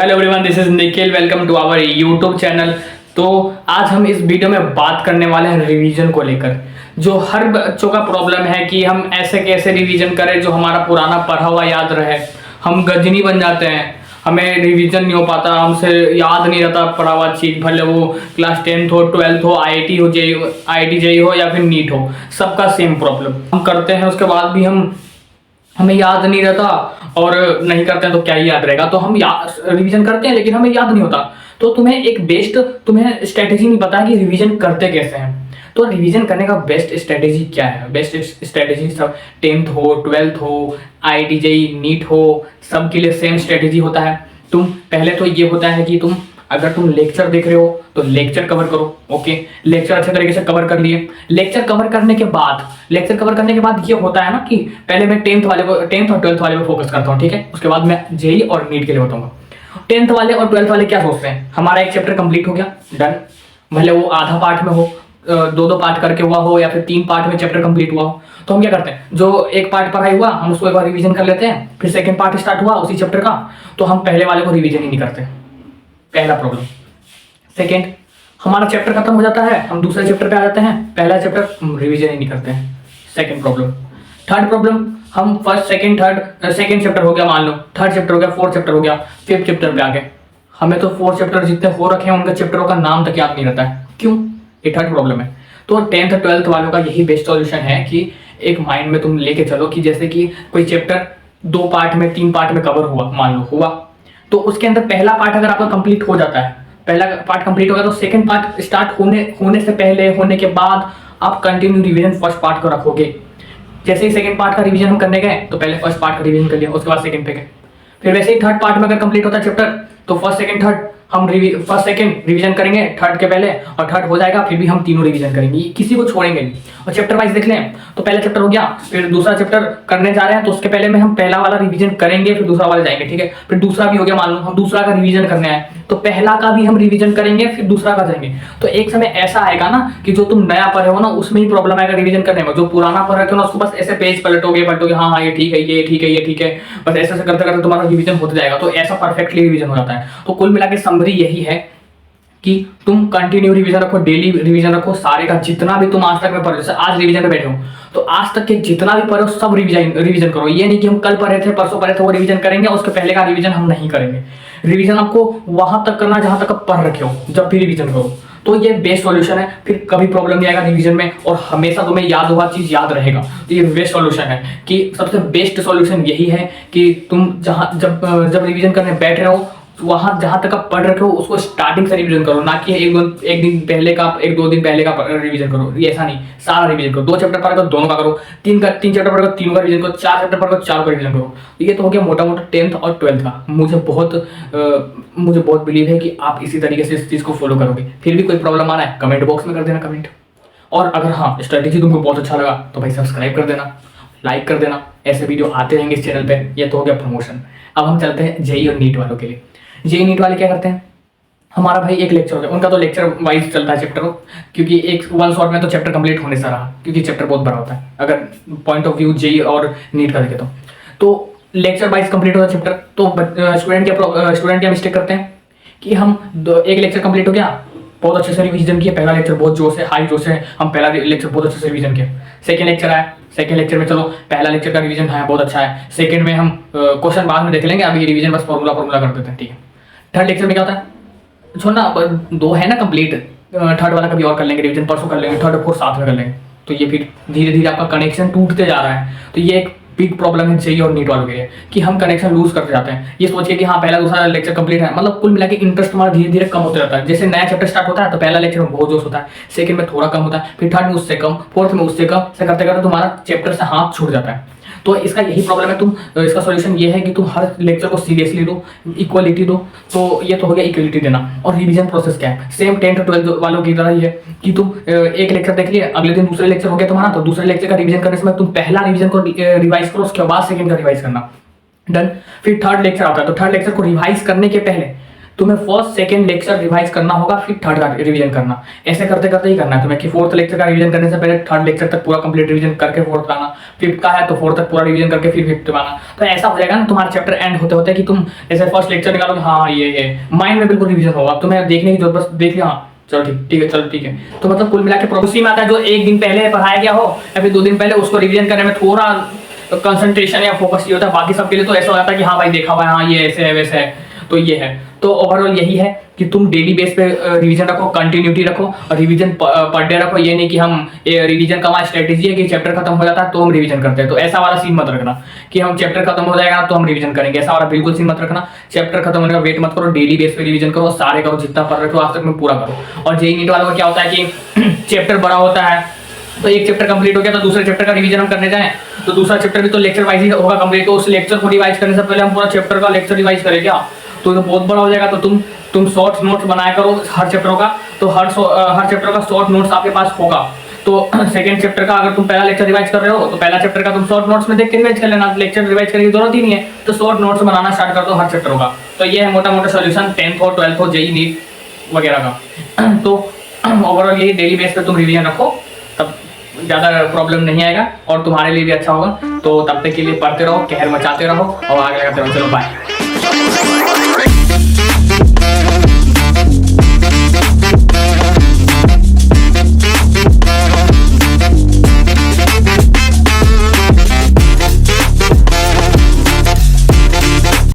Hello everyone, this is Nikhil. Welcome to our YouTube channel. तो आज हम इस वीडियो में बात करने वाले हैं रिवीजन को लेकर। जो हर बच्चों का प्रॉब्लम है कि हम ऐसे कैसे रिवीजन करें जो हमारा पुराना पढ़ा हुआ याद रहे। हम गजनी बन जाते हैं, हमें रिवीजन नहीं हो पाता, हमसे याद नहीं रहता पढ़ा हुआ चीज़, भले वो क्लास 10th हो, 12th हो, आईआईटी हो, जेई हो या फिर नीट हो, सबका सेम प्रॉब्लम। हम करते हैं, उसके बाद भी हमें याद नहीं रहता, और नहीं करते हैं तो क्या ही याद रहेगा। तो हम रिवीजन करते हैं लेकिन हमें याद नहीं होता। तो तुम्हें स्ट्रेटेजी नहीं पता कि रिवीजन करते कैसे हैं। तो रिवीजन करने का बेस्ट स्ट्रेटेजी क्या है? बेस्ट स्ट्रेटेजी सब 10th हो, 12th हो, आईआईटी जेई नीट हो, सब के लिए सेम स्ट्रेटेजी होता है। तुम पहले तो ये होता है कि अगर तुम लेक्चर देख रहे हो तो लेक्चर कवर करो। ओके, लेक्चर अच्छे तरीके से कवर कर लिए। लेक्चर कवर करने के बाद ये होता है ना कि पहले मैं 10th और 12th वाले पे फोकस करता हूँ, ठीक है। उसके बाद मैं जेई और नीट के लिए बताऊंगा। 10th वाले और 12th वाले क्या सोचते हैं? हमारा एक चैप्टर कंप्लीट हो गया, डन। भले वो आधा पार्ट में हो, दो पार्ट करके हुआ हो, या फिर 3 पार्ट में चैप्टर कंप्लीट हुआ हो, तो हम क्या करते हैं, जो एक पार्ट पढ़ाई हुआ हम उसको एक बार रिवीजन कर लेते हैं। फिर सेकंड पार्ट स्टार्ट हुआ उसी चैप्टर का, तो हम पहले वाले को रिवीजन ही नहीं करते। पहला प्रॉब्लम। सेकंड, हमारा चैप्टर खत्म हो जाता है, हम दूसरे चैप्टर पे आ जाते हैं, पहला चैप्टर रिवीजन ही नहीं करते हैं। Second problem. थर्ड प्रॉब्लम, हम first second third, second chapter हो गया मान लो, थर्ड चैप्टर हो गया, फोर्थ चैप्टर हो गया, फिफ्थ चैप्टर पे आ गए, हमें तो फोर्थ चैप्टर जितने हो रखे हैं उनके चैप्टरों का नाम तक याद नहीं रहता है। क्यों? ये थर्ड प्रॉब्लम है। तो 10th 12th वालों का यही बेस्ट सॉल्यूशन है कि एक माइंड में तुम लेके चलो कि जैसे कि कोई चैप्टर 2 पार्ट में 3 पार्ट में कवर हुआ, मान लो हुआ, तो उसके अंदर पहला पार्ट अगर आपका कंप्लीट हो जाता है, पहला पार्ट कंप्लीट होगा, तो सेकंड पार्ट स्टार्ट होने से पहले, होने के बाद आप कंटिन्यू रिवीजन फर्स्ट पार्ट को रखोगे। जैसे ही सेकंड पार्ट का रिवीजन हम करने गए तो पहले फर्स्ट पार्ट का रिवीजन कर लिया, उसके बाद सेकंड पे गए। फिर वैसे ही थर्ड पार्ट में अगर कंप्लीट होता है चैप्टर, तो फर्स्ट सेकंड थर्ड हम फर्स्ट सेकंड रिवीजन करेंगे थर्ड के पहले, और थर्ड हो जाएगा फिर भी हम तीनों रिवीजन करेंगे, किसी को छोड़ेंगे नहीं। और चैप्टर वाइज देख लें तो पहला चैप्टर हो गया, फिर दूसरा चैप्टर करने जा रहे हैं तो उसके पहले में हम पहला वाला रिवीजन करेंगे, फिर दूसरा वाला जाएंगे, ठीक है। फिर दूसरा भी हो गया, मान लो हम दूसरा का रिवीजन करने आए तो पहला का भी हम रिवीजन करेंगे, फिर दूसरा का जाएंगे। तो एक समय ऐसा आएगा ना कि जो तुम नया पढ़े हो ना उसमें ही प्रॉब्लम आएगा रिवीजन करने में। जो पुराना पढ़ रखे हो ना उसको बस ऐसे पेज पलटोगे, हाँ हाँ ये ठीक है, ये ठीक है, ये ठीक है, बस ऐसे ऐसे करते करते तुम्हारा रिवीजन होता जाएगा। तो ऐसा परफेक्टली रिवीजन हो जाता है। तो कुल मिला के समरी यही है कि तुम कंटिन्यू रिवीजन रखो, डेली रिवीजन रखो, सारे का जितना भी तुम आज तक में पढ़े, जैसे आज रिवीजन पे बैठे हो तो आज तक के जितना भी पढ़े हो सब रिवीजन करो। ये नहीं कि हम कल पढ़े थे, परसों पढ़े थे, वो रिवीजन करेंगे, उसके पहले का रिवीजन हम नहीं करेंगे। रिवीजन आपको वहां तक करना जहां तक आप पढ़ रखे हो, जब भी रिवीजन करो। तो ये बेस्ट सॉल्यूशन है, फिर कभी प्रॉब्लम नहीं आएगा रिवीजन में, और हमेशा तुम्हें याद हुआ चीज याद रहेगा। तो ये बेस्ट सॉल्यूशन है कि सबसे बेस्ट सॉल्यूशन यही है कि तुम जब रिवीजन करने बैठ रहे हो वहां जहां तक आप पढ़ रहे हो उसको स्टार्टिंग से रिवीजन करो, ना कि एक दिन पहले का, 1-2 दिन पहले का रिवीजन करो। ये ऐसा नहीं, सारा रिवीजन करो। 2 चैप्टर पढ़ रहे हो दोनों का करो, 3 चैप्टर पढ़ रहे हो तीनों का रिवीजन करो, 4 चैप्टर पढ़ रहे हो 4 का रिवीजन करो। ये तो हो गया मोटा मोटा 10th और 12th का। मुझे बहुत बिलीव है कि आप इसी तरीके से इस चीज को फॉलो करोगे। फिर भी कोई प्रॉब्लम आ रहा है कमेंट बॉक्स में कर देना कमेंट। और अगर हाँ स्ट्रेटेजी तुमको बहुत अच्छा लगा तो भाई सब्सक्राइब कर देना, लाइक कर देना, ऐसे वीडियो आते रहेंगे इस चैनल पे। ये तो हो गया प्रमोशन। अब हम चलते हैं जेई और नीट वालों के लिए। जेई नीट वाले क्या करते हैं, हमारा भाई एक लेक्चर हो गया, उनका तो लेक्चर वाइज चलता है चैप्टर, क्योंकि एक वन शॉट में तो चैप्टर कंप्लीट होने से रहा, क्योंकि चैप्टर बहुत बड़ा होता है अगर पॉइंट ऑफ व्यू जेई और नीट का देखे तो लेक्चर वाइज कंप्लीट होता है चैप्टर। तो स्टूडेंट क्या मिस्टेक करते हैं कि हम एक लेक्चर कंप्लीट हो गया, बहुत अच्छे से रिवीजन किया, पहला लेक्चर बहुत जोर से हाई जोर से हम पहला लेक्चर बहुत अच्छे से रिवीजन किया। सेकंड लेक्चर आया, सेकंड लेक्चर में चलो पहला लेक्चर का रिवीजन है बहुत अच्छा है, सेकंड में हम क्वेश्चन बाद में देख लेंगे, अभी रिवीजन बस फॉर्मूला कर देते हैं, ठीक है। थर्ड लेक्चर में क्या होता है, छोड़ना 2 है ना कंप्लीट, थर्ड वाला कभी और कर लेंगे रिवीजन, परसों कर लेंगे, थर्ड और फोर्थ साथ में कर लेंगे। तो ये फिर धीरे धीरे आपका कनेक्शन टूटते जा रहा है। तो ये एक बिग प्रॉब्लम है जेई और नीट वालों के लिए कि हम कनेक्शन लूज करते जाते हैं, ये सोच के कि हाँ पहला दूसरा लेक्चर कंप्लीट है, मतलब कुल मिला के इंटरेस्ट हमारा धीरे धीरे कम होता जाता है। जैसे नया चैप्टर स्टार्ट होता है तो पहला लेक्चर में बहुत जोश होता है, सेकंड में थोड़ा कम होता है, फिर थर्ड में उससे कम, फोर्थ में उससे कम, से करते करते तुम्हारा चैप्टर से हाथ छूट जाता है। तो इसका यही प्रॉब्लम है। इसका सॉल्यूशन ये है कि तुम हर लेक्चर को सीरियसली दो, इक्वलिटी दो। तो ये तो हो गया इक्वलिटी देना। और रिवीजन प्रोसेस क्या है, सेम 10th 12th वालों की तरह ही है कि तुम एक लेक्चर देख लिए, अगले दिन दूसरे लेक्चर हो गया तुम्हारा, तो दूसरे लेक्चर का रिवीजन करने समय तुम पहला रिवीजन को रिवाइज करो, उसके बाद सेकंड का रिवाइज करना, डन। फिर थर्ड लेक्चर आता है तो थर्ड लेक्चर को रिवाइज करने के पहले तुम्हें फर्स्ट सेकंड लेक्चर रिवाइज करना होगा, फिर थर्ड का रिवीजन करना। ऐसे करते करते ही करना है तुम्हें कि फोर्थ लेक्चर का रिवीजन करने से पहले थर्ड लेक्चर तक पूरा कंप्लीट रिवीजन करके फोर्थ का आना, फिफ्थ का है तो फोर्थ तक पूरा रिवीजन करके फिर फिफ्थ में आना। तो ऐसा हो जाएगा ना तुम्हारा चैप्टर एंड होते होते कि तुम जैसे फर्स्ट लेक्चर निकालोगे, हाँ ये माइंड में बिल्कुल रिवीजन होगा, तुम्हें देखने की जरूरत, बस देख लिया, हाँ चलो ठीक है, चलो ठीक है। तो मतलब कुल मिला के उसी में आता है जो एक दिन पहले पढ़ाया गया हो या फिर 2 दिन पहले, उसको रिवीजन करने में थोड़ा कंसंट्रेशन या फोकस ये होता है। बाकी सबके लिए तो ऐसा हो जाता है कि हाँ भाई देखा हुआ है, हाँ ये ऐसे है वैसे है, तो ये है। तो ओवरऑल यही है कि तुम डेली बेस पे रिवीजन रखो, कंटिन्यूटी रखो और रिवीजन पर डे रखो। ये नहीं कि हम रिवीजन का हमारा स्ट्रेटेजी है कि चैप्टर खत्म हो जाता है तो हम रिवीजन करते हैं, तो ऐसा वाला सीन मत रखना कि हम चैप्टर खत्म हो जाएगा तो हम रिवीजन करेंगे, ऐसा वाला बिल्कुल सीन मत रखना। चैप्टर खत्म होने का वेट मत करो, डेली बेस पे रिवीजन करो, सारे करो, जितना पढ़ रहे हो आज तक में पूरा करो। और जेईई नीट वालों का क्या होता है कि चैप्टर बड़ा होता है, तो एक चैप्टर कंप्लीट हो गया तो दूसरे चैप्टर का रिवीजन हम करने जाएं तो दूसरा चैप्टर भी तो लेक्चर वाइज ही होगा कंप्लीट, तो उस लेक्चर को रिवाइज करने से पहले हम पूरा चैप्टर का लेक्चर रिवाइज करें क्या, तो बहुत बड़ा हो जाएगा। तो तुम शॉर्ट नोट्स बनाया करो हर चैप्टर का, तो हर चैप्टर का शॉर्ट नोट्स आपके पास होगा। तो सेकंड चैप्टर का अगर तुम पहला लेक्चर रिवाइज कर रहे हो तो पहला चैप्टर का तुम शॉर्ट नोट्स में देख के रिवाइज कर लेना, लेक्चर रिवाइज करने की जरूरत ही नहीं है, तो शॉर्ट नोट्स बनाना स्टार्ट कर दो हर चैप्टर का। तो ये है मोटा मोटा सोल्यूशन 10th हो 12th हो जेईई नीट वगैरह का। तो ओवरऑल यही डेली बेस पे तुम रिवीजन रखो, तब ज़्यादा प्रॉब्लम नहीं आएगा और तुम्हारे लिए भी अच्छा होगा। तो तब तक के लिए पढ़ते रहो, कहर मचाते रहो और आगे लगाते रहो। चलो बाय।